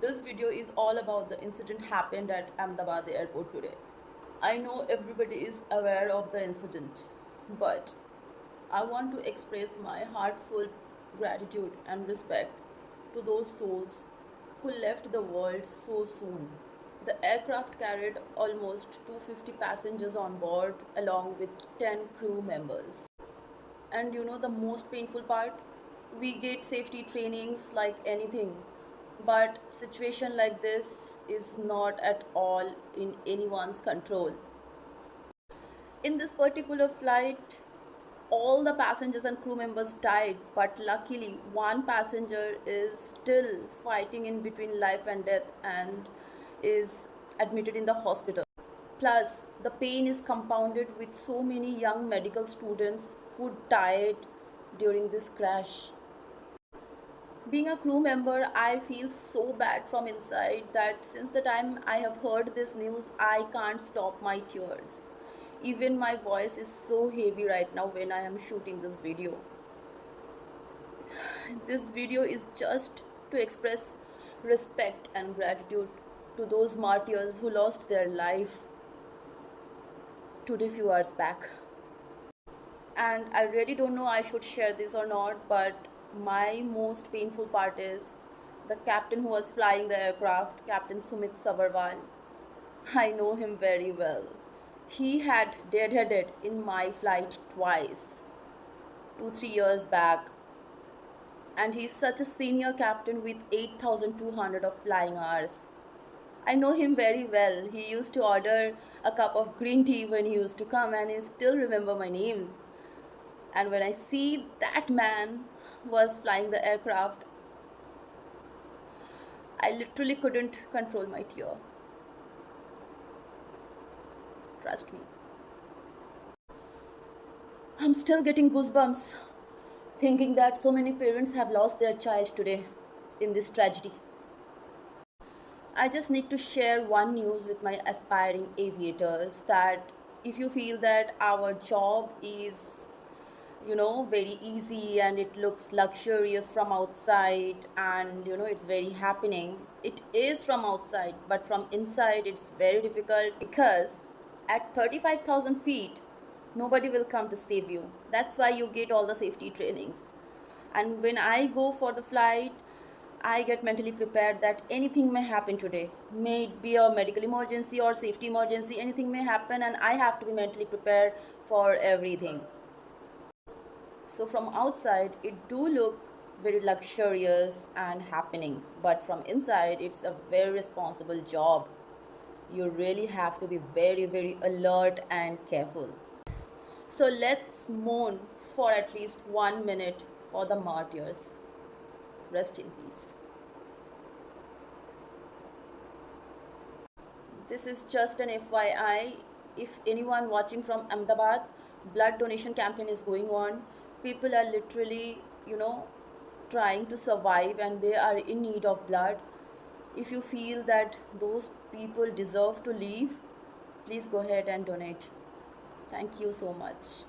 This video is all about the incident happened at Ahmedabad airport today. I know everybody is aware of the incident, but I want to express my heartfelt gratitude and respect to those souls who left the world so soon. The aircraft carried almost 250 passengers on board along with 10 crew members. And you know the most painful part? We get safety trainings like anything, but situation like this is not at all in anyone's control. In this particular flight, all the passengers and crew members died, but luckily one passenger is still fighting in between life and death and is admitted in the hospital. Plus, the pain is compounded with so many young medical students who died during this crash. Being a crew member, I feel so bad from inside that since the time I have heard this news, I can't stop my tears. Even my voice is so heavy right now when I am shooting this video. This video is just to express respect and gratitude to those martyrs who lost their life today few hours back. And I really don't know I should share this or not, but my most painful part is the captain who was flying the aircraft, Captain Sumit Sabharwal. I know him very well. He had deadheaded in my flight twice, 2 3 years back, and he's such a senior captain with 8,200 of flying hours. I know him very well. He used to order a cup of green tea when he used to come, and he still remember my name. And when I see that man was flying the aircraft, I literally couldn't control my tear. Trust me. I'm still getting goosebumps thinking that so many parents have lost their child today in this tragedy. I just need to share one news with my aspiring aviators that if you feel that our job is very easy and it looks luxurious from outside and it's very happening, it is from outside, but from inside it's very difficult because at 35,000 feet nobody will come to save you. That's why you get all the safety trainings. And when I go for the flight, I get mentally prepared that anything may happen today. May it be a medical emergency or safety emergency, anything may happen, and I have to be mentally prepared for everything. So from outside, it do look very luxurious and happening, but from inside, it's a very responsible job. You really have to be very, very alert and careful. So let's mourn for at least 1 minute for the martyrs. Rest in peace. This is just an FYI. If anyone watching from Ahmedabad, blood donation campaign is going on. People are literally, trying to survive and they are in need of blood. If you feel that those people deserve to live, please go ahead and donate. Thank you so much.